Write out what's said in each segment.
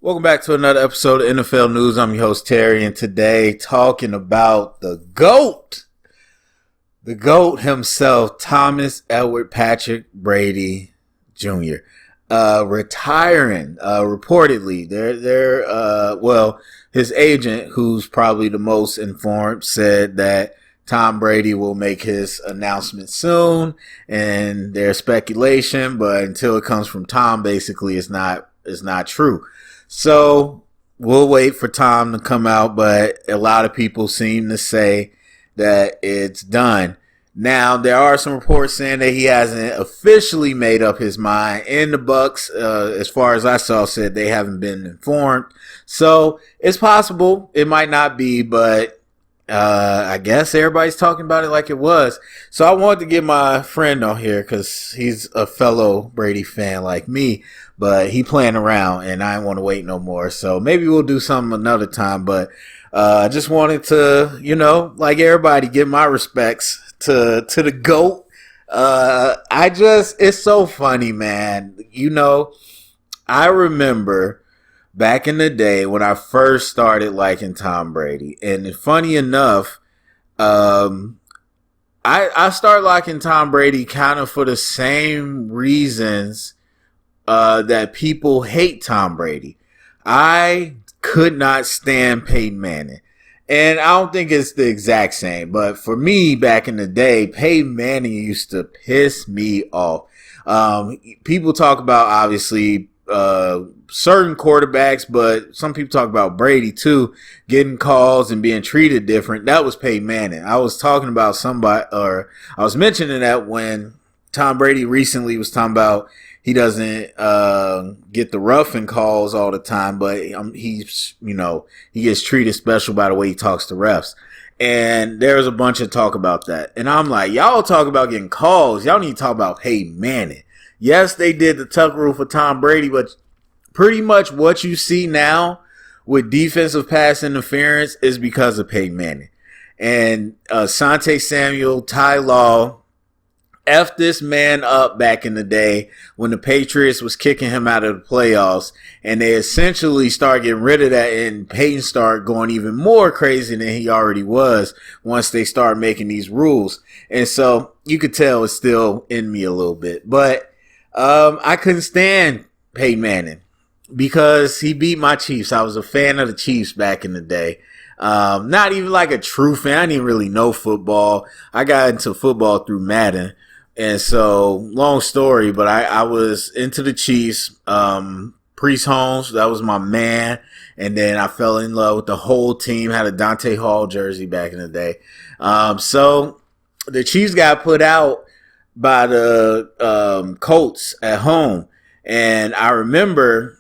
Welcome back to another episode of NFL News. I'm your host, Terry, and today talking about the GOAT. The GOAT himself, Thomas Edward Patrick Brady Jr. Retiring, reportedly. His agent, who's probably the most informed, said that Tom Brady will make his announcement soon, and there's speculation, but until it comes from Tom, basically it's not true. So we'll wait for Tom to come out, but a lot of people seem to say that it's done. Now, there are some reports saying that he hasn't officially made up his mind, and the Bucs, as far as I saw, said they haven't been informed. So it's possible it might not be, but I guess everybody's talking about it like it was. So I wanted to get my friend on here because he's a fellow Brady fan like me, but he playing around and I didn't want to wait no more. So maybe we'll do something another time, but I just wanted to, like everybody, give my respects to the GOAT. It's so funny, man. I remember back in the day when I first started liking Tom Brady, and funny enough, I started liking Tom Brady kind of for the same reasons that people hate Tom Brady. I could not stand Peyton Manning. And I don't think it's the exact same, but for me back in the day, Peyton Manning used to piss me off. People talk about, obviously, certain quarterbacks, but some people talk about Brady too, getting calls and being treated different. That was Peyton Manning. I was talking about I was mentioning that when Tom Brady recently was talking about he doesn't get the roughing calls all the time, but he gets treated special by the way he talks to refs. And there's a bunch of talk about that. And I'm like, y'all talk about getting calls. Y'all need to talk about Peyton Manning. Yes, they did the tuck rule for Tom Brady, but pretty much what you see now with defensive pass interference is because of Peyton Manning. And Asante Samuel, Ty Law, F this man up back in the day when the Patriots was kicking him out of the playoffs, and they essentially started getting rid of that, and Peyton started going even more crazy than he already was once they started making these rules. And so you could tell it's still in me a little bit. But I couldn't stand Peyton Manning because he beat my Chiefs. I was a fan of the Chiefs back in the day. Not even like a true fan. I didn't really know football. I got into football through Madden. And so, long story, but I was into the Chiefs. Priest Holmes, that was my man. And then I fell in love with the whole team. Had a Dante Hall jersey back in the day. So the Chiefs got put out by the Colts at home. And I remember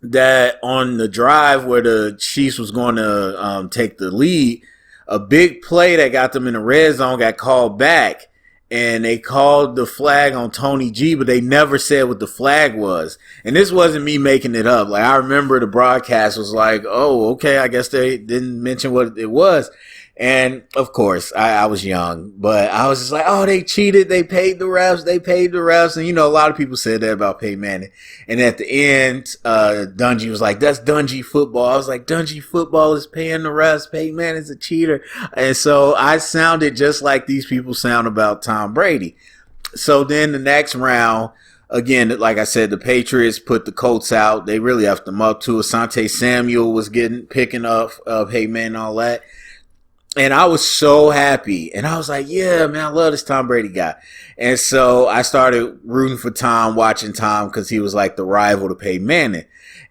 that on the drive where the Chiefs was going to take the lead, a big play that got them in the red zone got called back. And they called the flag on Tony G, but they never said what the flag was. And this wasn't me making it up. Like, I remember the broadcast was like, oh, okay, I guess they didn't mention what it was. And, of course, I was young, but I was just like, oh, they cheated. They paid the refs. And, a lot of people said that about Peyton Manning. And at the end, Dungy was like, that's Dungy football. I was like, Dungy football is paying the refs. Peyton Manning's a cheater. And so I sounded just like these people sound about Tom Brady. So then the next round, again, like I said, the Patriots put the Colts out. They really effed them up too. Asante Samuel was picking up Peyton Manning and all that. And I was so happy. And I was like, yeah, man, I love this Tom Brady guy. And so I started rooting for Tom, watching Tom, because he was like the rival to Peyton Manning.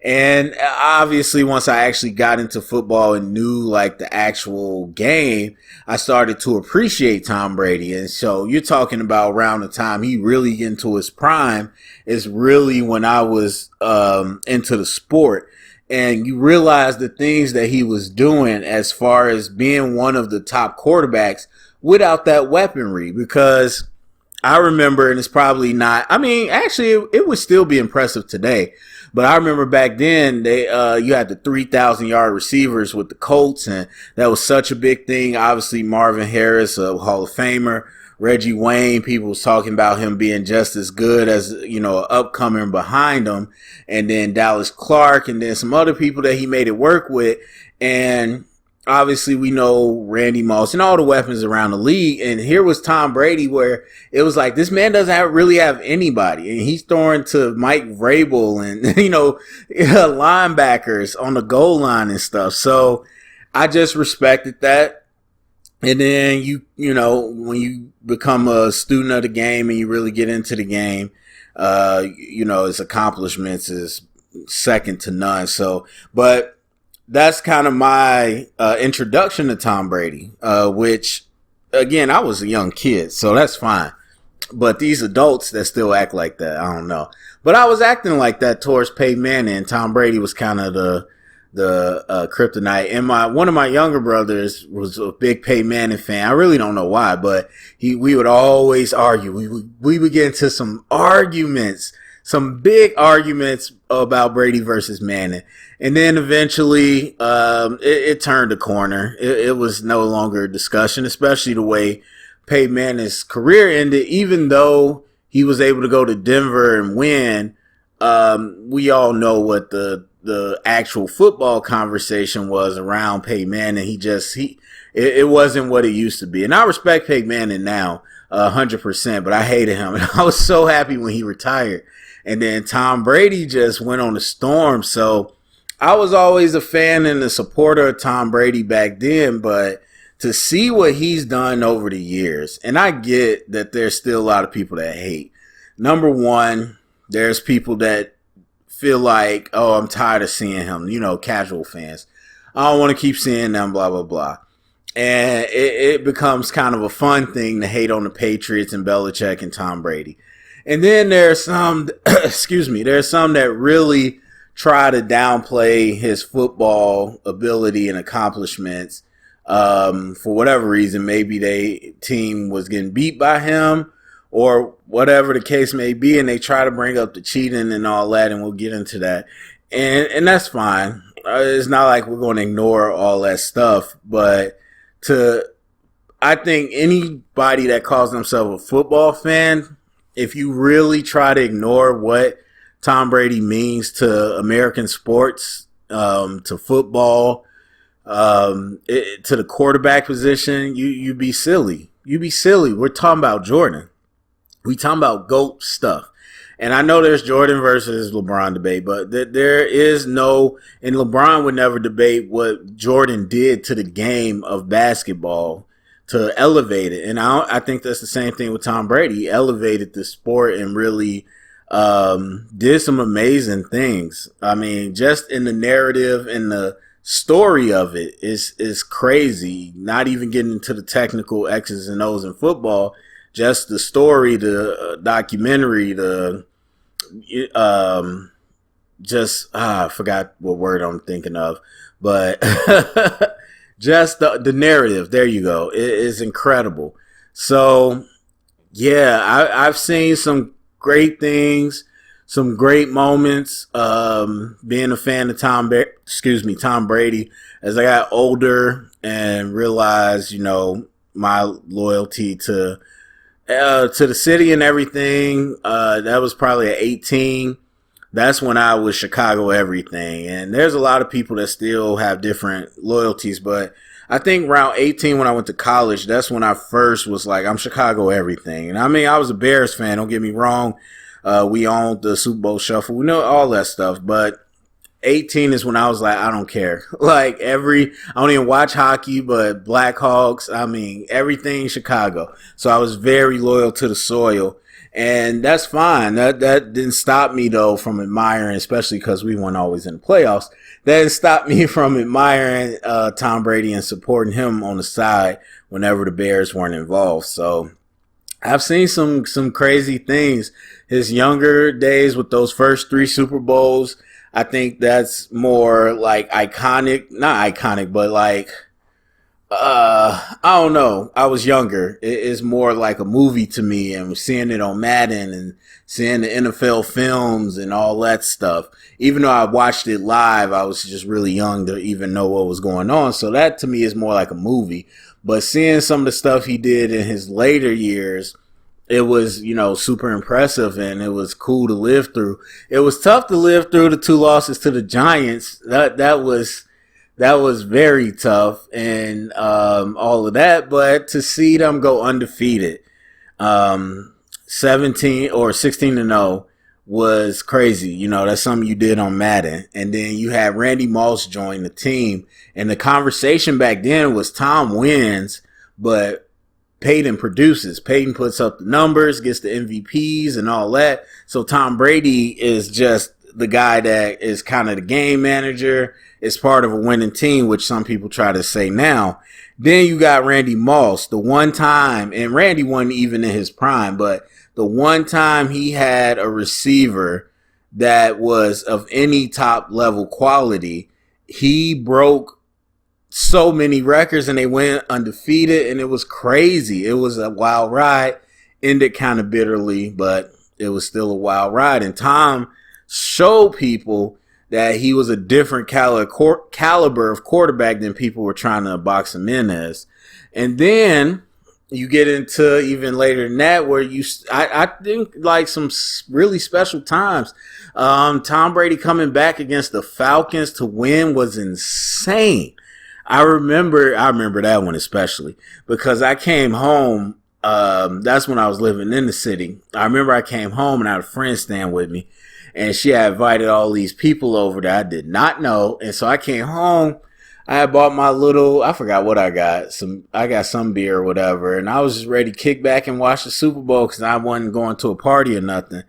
And obviously, once I actually got into football and knew like the actual game, I started to appreciate Tom Brady. And so you're talking about around the time he really get into his prime is really when I was into the sport. And you realize the things that he was doing as far as being one of the top quarterbacks without that weaponry. Because I remember, and it's probably not, actually, it would still be impressive today. But I remember back then, you had the 3,000-yard receivers with the Colts, and that was such a big thing. Obviously, Marvin Harris, a Hall of Famer, Reggie Wayne, people was talking about him being just as good as, an upcomer behind him. And then Dallas Clark and then some other people that he made it work with. And obviously we know Randy Moss and all the weapons around the league. And here was Tom Brady where it was like, this man doesn't really have anybody. And he's throwing to Mike Vrabel and, linebackers on the goal line and stuff. So I just respected that. And then when you become a student of the game and you really get into the game, his accomplishments is second to none. So, but that's kind of my introduction to Tom Brady, which, again, I was a young kid, so that's fine. But these adults that still act like that, I don't know. But I was acting like that towards Peyton Manning, and Tom Brady was kind of the kryptonite. And one of my younger brothers was a big Peyton Manning fan. I really don't know why, but we would always argue. We would get into some arguments, some big arguments about Brady versus Manning. And then eventually, it turned a corner. It was no longer a discussion, especially the way Peyton Manning's career ended. Even though he was able to go to Denver and win, we all know what the actual football conversation was around Peyton Manning. It wasn't what it used to be. And I respect Peyton Manning now, 100%, but I hated him. And I was so happy when he retired. And then Tom Brady just went on a storm. So I was always a fan and a supporter of Tom Brady back then, but to see what he's done over the years, and I get that there's still a lot of people that hate. Number one, there's people that feel like, oh, I'm tired of seeing him, casual fans. I don't want to keep seeing them, blah, blah, blah. And it becomes kind of a fun thing to hate on the Patriots and Belichick and Tom Brady. And then there's some, there's some that really try to downplay his football ability and accomplishments. For whatever reason, maybe they team was getting beat by him or whatever the case may be, and they try to bring up the cheating and all that, and we'll get into that. And that's fine. It's not like we're going to ignore all that stuff, but I think anybody that calls themselves a football fan, if you really try to ignore what Tom Brady means to American sports, to football, to the quarterback position, you be silly. You be silly. We're talking about Jordan. We talking about GOAT stuff. And I know there's Jordan versus LeBron debate, but there is no, and LeBron would never debate what Jordan did to the game of basketball to elevate it. And I think that's the same thing with Tom Brady. He elevated the sport and really did some amazing things. I mean, just in the narrative and the story of it is crazy. Not even getting into the technical X's and O's in football, just the story, the documentary, I forgot what word I'm thinking of, but just the narrative. There you go. It is incredible. So yeah, I've seen some great things, some great moments, being a fan of Tom Brady as I got older and realized, my loyalty to the city and everything. That was probably at 18. That's when I was Chicago everything. And there's a lot of people that still have different loyalties, but I think around 18 when I went to college, that's when I first was like, I'm Chicago everything. And I mean, I was a Bears fan, don't get me wrong. We owned the Super Bowl shuffle. We know all that stuff, but 18 is when I was like, I don't care. Like I don't even watch hockey, but Blackhawks, I mean, everything Chicago. So I was very loyal to the soil. And that's fine. That didn't stop me, though, from admiring, especially because we weren't always in the playoffs. That didn't stop me from admiring Tom Brady and supporting him on the side whenever the Bears weren't involved. So I've seen some crazy things. His younger days with those first 3 Super Bowls, I think that's more like iconic. Not iconic, but like I don't know. I was younger. It's more like a movie to me, and seeing it on Madden and seeing the NFL films and all that stuff. Even though I watched it live, I was just really young to even know what was going on. So that to me is more like a movie. But seeing some of the stuff he did in his later years, it was, super impressive, and it was cool to live through. It was tough to live through the two losses to the Giants. That was very tough, and all of that. But to see them go undefeated, um, 17 or 16-0 was crazy. That's something you did on Madden. And then you had Randy Moss join the team. And the conversation back then was Tom wins, but Peyton produces. Peyton puts up the numbers, gets the MVPs and all that. So Tom Brady is just the guy that is kind of the game manager, is part of a winning team, which some people try to say now. Then you got Randy Moss, the one time, and Randy wasn't even in his prime, but the one time he had a receiver that was of any top level quality, he broke so many records and they went undefeated, and it was crazy. It was a wild ride, ended kind of bitterly, but it was still a wild ride. And Tom showed people that he was a different caliber of quarterback than people were trying to box him in as. And then you get into even later than that, where I think like some really special times. Tom Brady coming back against the Falcons to win was insane. I remember that one especially because I came home. That's when I was living in the city. I remember I came home and I had a friend staying with me, and she had invited all these people over that I did not know. And so I came home. I had bought my I forgot what I got. I got some beer or whatever. And I was just ready to kick back and watch the Super Bowl because I wasn't going to a party or nothing.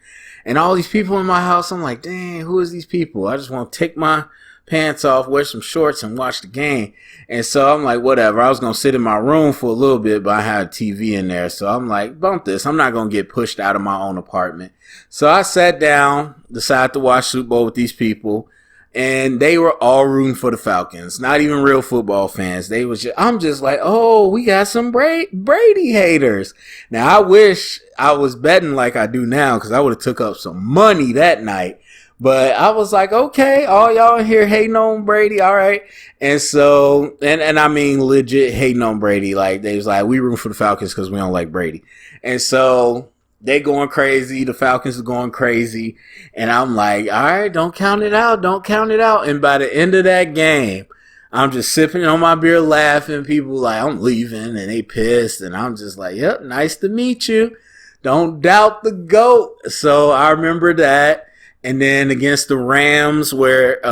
And all these people in my house, I'm like, dang, who is these people? I just want to take my pants off, wear some shorts, and watch the game. And so I'm like, whatever. I was going to sit in my room for a little bit, but I had a TV in there. So I'm like, bump this. I'm not going to get pushed out of my own apartment. So I sat down, decided to watch Super Bowl with these people, and they were all rooting for the Falcons. Not even real football fans. I'm just like, oh, we got some Brady haters. Now, I wish I was betting like I do now because I would have took up some money that night. But I was like, okay, all y'all in here hating on Brady, all right. And so, and I mean legit hating on Brady. Like, they was like, we root for the Falcons because we don't like Brady. And so they going crazy. The Falcons are going crazy. And I'm like, all right, don't count it out. Don't count it out. And by the end of that game, I'm just sipping on my beer laughing. People like, I'm leaving, and they pissed. And I'm just like, yep, nice to meet you. Don't doubt the GOAT. So I remember that. And then against the Rams, where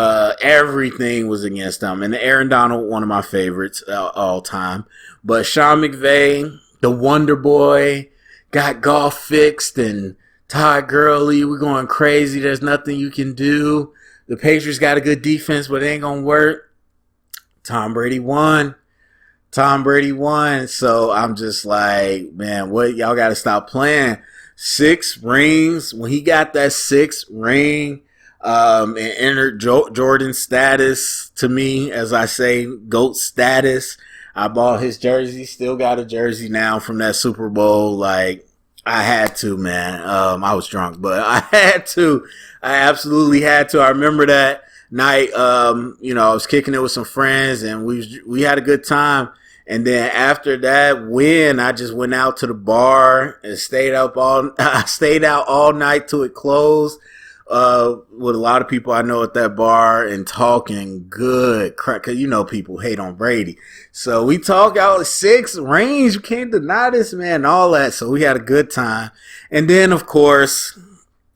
everything was against them. And Aaron Donald, one of my favorites all time. But Sean McVay, the Wonder Boy, got golf fixed. And Todd Gurley, we're going crazy. There's nothing you can do. The Patriots got a good defense, but it ain't going to work. Tom Brady won. So I'm just like, man, what? Y'all got to stop playing. 6 rings. When he got that 6th ring, and entered Jordan status to me, as I say, GOAT status. I bought his jersey, still got a jersey now from that Super Bowl. Like, I had to, man. I was drunk, but I had to. I absolutely had to. I remember that night, I was kicking it with some friends, and we had a good time. And then after that win, I just went out to the bar and stayed out all night till it closed, with a lot of people I know at that bar and talking good crap. Cause people hate on Brady. So we talk out 6 rings. You can't deny this, man, all that. So we had a good time. And then of course,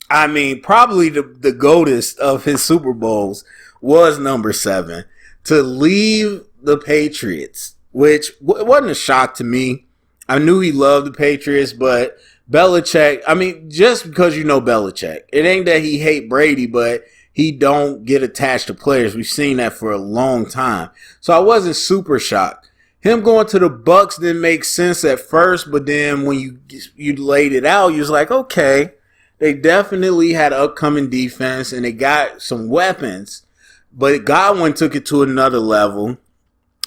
I mean, probably the GOATest of his Super Bowls was number 7 to leave the Patriots, which wasn't a shock to me. I knew he loved the Patriots, but Belichick, I mean, just because Belichick, it ain't that he hate Brady, but he don't get attached to players. We've seen that for a long time. So I wasn't super shocked. Him going to the Bucks didn't make sense at first, but then when you laid it out, you was like, okay, they definitely had an upcoming defense and they got some weapons, but Godwin took it to another level.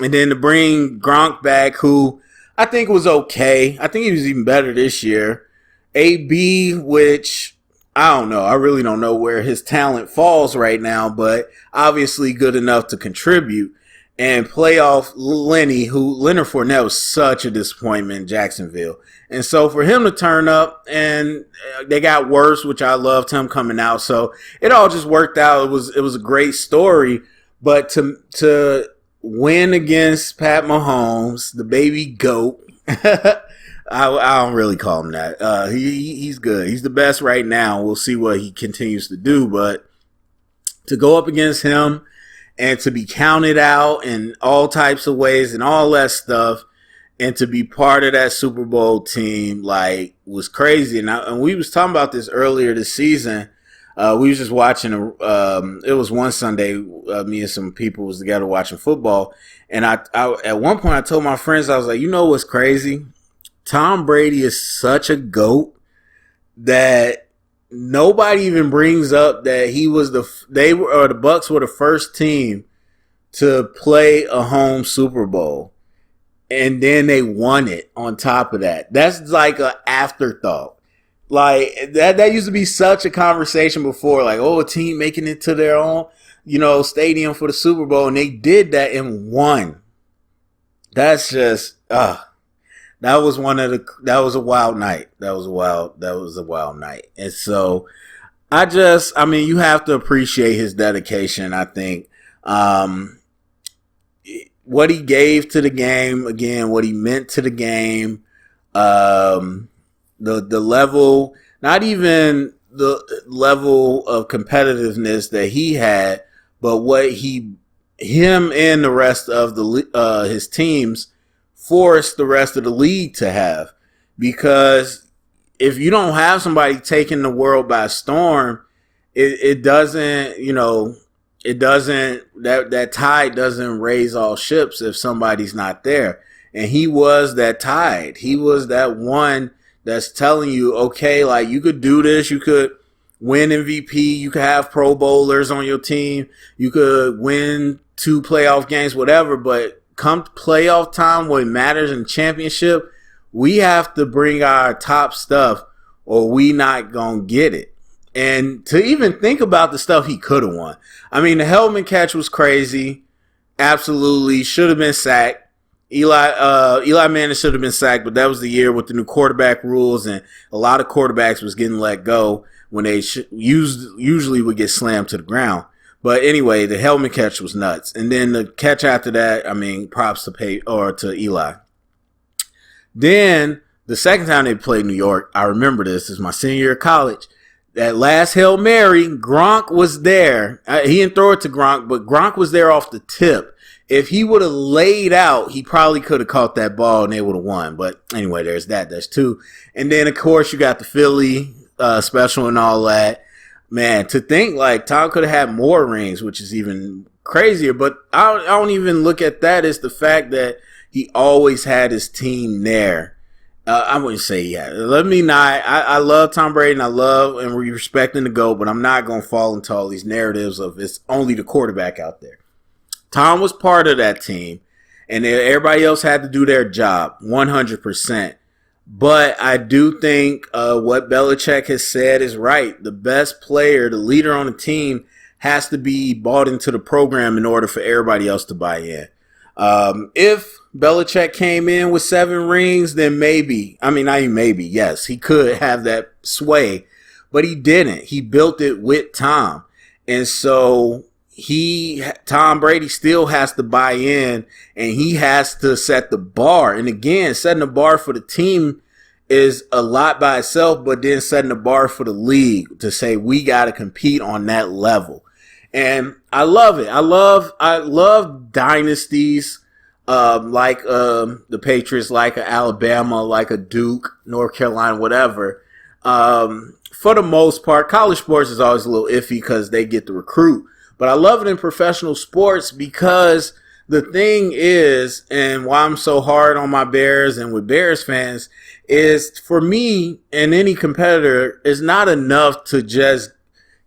And then to bring Gronk back, who I think was okay. I think he was even better this year. AB, which I don't know. I really don't know where his talent falls right now, but obviously good enough to contribute. And playoff Lenny, who Leonard Fournette was such a disappointment in Jacksonville. And so for him to turn up, and they got worse, which I loved him coming out. So it all just worked out. It was a great story. But to win against Pat Mahomes, the baby GOAT, I don't really call him that. He's good. He's the best right now. We'll see what he continues to do. But to go up against him and to be counted out in all types of ways and all that stuff, and to be part of that Super Bowl team, like, was crazy. And we was talking about this earlier this season. We was just watching, it was one Sunday, me and some people was together watching football. And I at one point I told my friends, I was like, you know what's crazy? Tom Brady is such a GOAT that nobody even brings up that the Bucks were the first team to play a home Super Bowl. And then they won it on top of that. That's like an afterthought. Like that used to be such a conversation before, like, oh, a team making it to their own, stadium for the Super Bowl, and they did that and won. That's just that was a wild night. That was a wild night. And so you have to appreciate his dedication, I think. What he gave to the game, again, what he meant to the game, the level, not even the level of competitiveness that he had, but what him and the rest of his teams forced the rest of the league to have. Because if you don't have somebody taking the world by storm, it doesn't, that tide doesn't raise all ships if somebody's not there. And he was that tide. He was that one that's telling you, okay, like, you could do this. You could win MVP. You could have Pro Bowlers on your team. You could win 2 playoff games, whatever. But come playoff time, what matters in championship, we have to bring our top stuff or we not going to get it. And to even think about the stuff he could have won. I mean, the helmet catch was crazy. Absolutely. Should have been sacked. Eli Manning should have been sacked, but that was the year with the new quarterback rules, and a lot of quarterbacks was getting let go when they usually would get slammed to the ground. But anyway, the helmet catch was nuts. And then the catch after that, I mean, props to Eli. Then the second time they played New York, I remember this is my senior year of college. That last Hail Mary, Gronk was there. He didn't throw it to Gronk, but Gronk was there off the tip. If he would have laid out, he probably could have caught that ball and they would have won. But anyway, there's that. There's 2. And then, of course, you got the Philly special and all that. Man, to think like Tom could have had more rings, which is even crazier. But I don't even look at that as the fact that he always had his team there. I wouldn't say yeah. Let me not. I love Tom Brady and we respect him to go, but I'm not going to fall into all these narratives of it's only the quarterback out there. Tom was part of that team, and everybody else had to do their job 100%. But I do think what Belichick has said is right. The best player, the leader on the team, has to be bought into the program in order for everybody else to buy in. If Belichick came in with 7 rings, then yes, he could have that sway, but he didn't. He built it with Tom. And so Tom Brady still has to buy in, and he has to set the bar. And again, setting the bar for the team is a lot by itself, but then setting the bar for the league to say we got to compete on that level. And I love it. I love dynasties like the Patriots, like a Alabama, like a Duke, North Carolina, whatever. For the most part, college sports is always a little iffy because they get to recruit. But I love it in professional sports because the thing is, and why I'm so hard on my Bears and with Bears fans, is for me and any competitor, it's not enough to just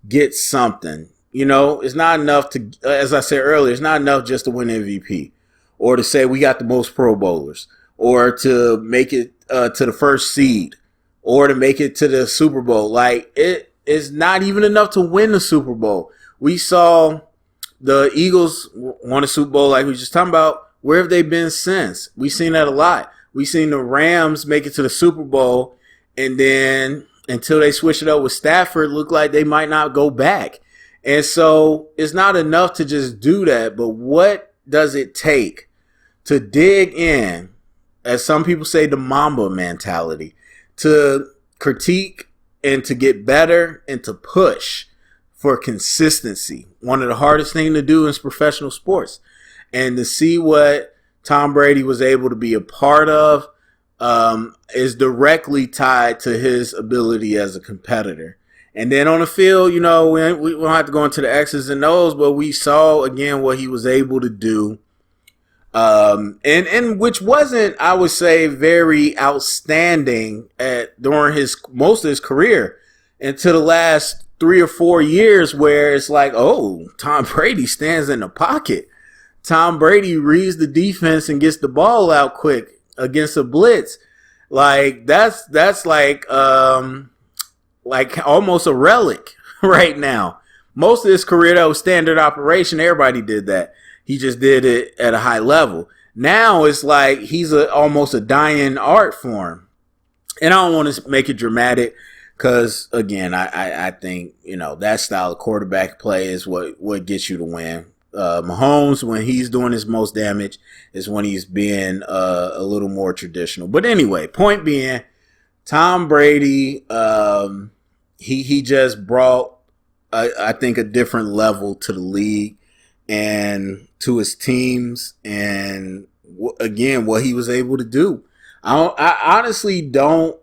get something. It's not enough to, as I said earlier, it's not enough just to win MVP. or to say we got the most Pro Bowlers, or to make it to the first seed, or to make it to the Super Bowl. Like, it is not even enough to win the Super Bowl. We saw the Eagles won a Super Bowl like we were just talking about. Where have they been since? We've seen that a lot. We've seen the Rams make it to the Super Bowl, and then until they switch it up with Stafford, look like they might not go back. And so it's not enough to just do that, but what does it take to dig in, as some people say, the Mamba mentality, to critique and to get better and to push for consistency? One of the hardest things to do is professional sports. And to see what Tom Brady was able to be a part of is directly tied to his ability as a competitor. And then on the field, you know, we don't have to go into the X's and O's, but we saw, again, what he was able to do. And which wasn't, I would say, very outstanding during most of his career until the last 3 or 4 years, where it's like, oh, Tom Brady stands in the pocket. Tom Brady reads the defense and gets the ball out quick against a blitz. Like, that's like almost a relic right now. Most of his career, that was standard operation. Everybody did that. He just did it at a high level. Now it's like he's almost a dying art form. And I don't want to make it dramatic because, again, I think, you know, that style of quarterback play is what gets you to win. Mahomes, when he's doing his most damage, is when he's being a little more traditional. But anyway, point being, Tom Brady, he just brought, I think, a different level to the league and to his teams, and again, what he was able to do. I honestly don't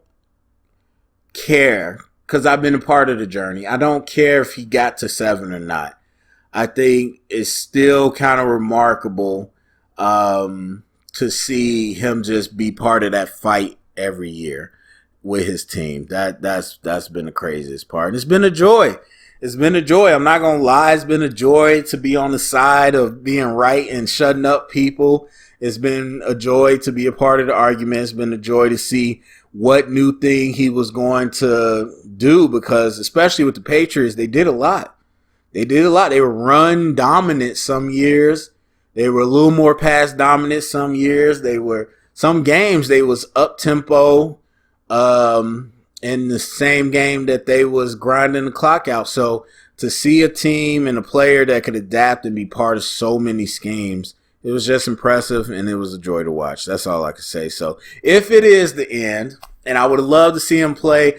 care, because I've been a part of the journey. I don't care if he got to 7 or not. I think it's still kind of remarkable to see him just be part of that fight every year with his team. That's been the craziest part. And it's been a joy. It's been a joy. I'm not going to lie. It's been a joy to be on the side of being right and shutting up people. It's been a joy to be a part of the argument. It's been a joy to see what new thing he was going to do, because especially with the Patriots, they did a lot. They were run dominant some years. They were a little more pass dominant some years. Some games they was up tempo in the same game that they was grinding the clock out. So to see a team and a player that could adapt and be part of so many schemes, it was just impressive, and it was a joy to watch. That's all I can say. So if it is the end, and I would have loved to see him play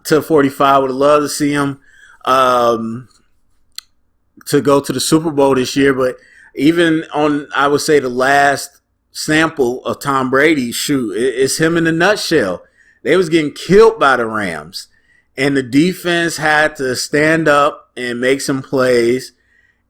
to 45, I would have loved to see him to go to the Super Bowl this year. But even on, I would say, the last sample of Tom Brady, it's him in a nutshell. They was getting killed by the Rams, and the defense had to stand up and make some plays.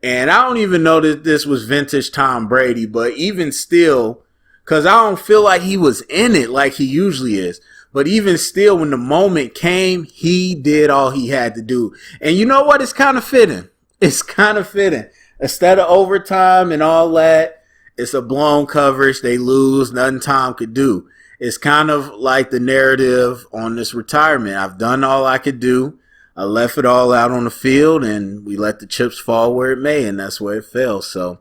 And I don't even know that this was vintage Tom Brady, but even still, because I don't feel like he was in it like he usually is. But even still, when the moment came, he did all he had to do. And you know what? It's kind of fitting. It's kind of fitting. Instead of overtime and all that, it's a blown coverage. They lose. Nothing Tom could do. It's kind of like the narrative on this retirement. I've done all I could do. I left it all out on the field, and we let the chips fall where it may, and that's where it fell. So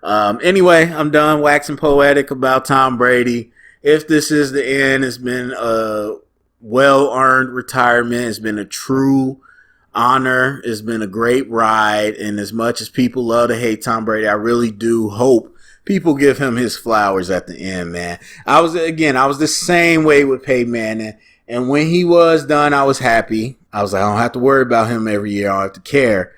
anyway, I'm done waxing poetic about Tom Brady. If this is the end, it's been a well-earned retirement. It's been a true honor. It's been a great ride. And as much as people love to hate Tom Brady, I really do hope people give him his flowers at the end, man. I was the same way with Peyton Manning. And when he was done, I was happy. I was like, I don't have to worry about him every year. I don't have to care.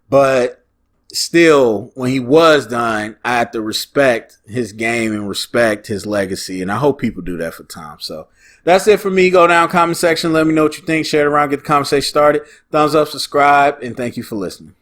But still, when he was done, I had to respect his game and respect his legacy. And I hope people do that for Tom. So that's it for me. Go down comment section. Let me know what you think. Share it around. Get the conversation started. Thumbs up, subscribe, and thank you for listening.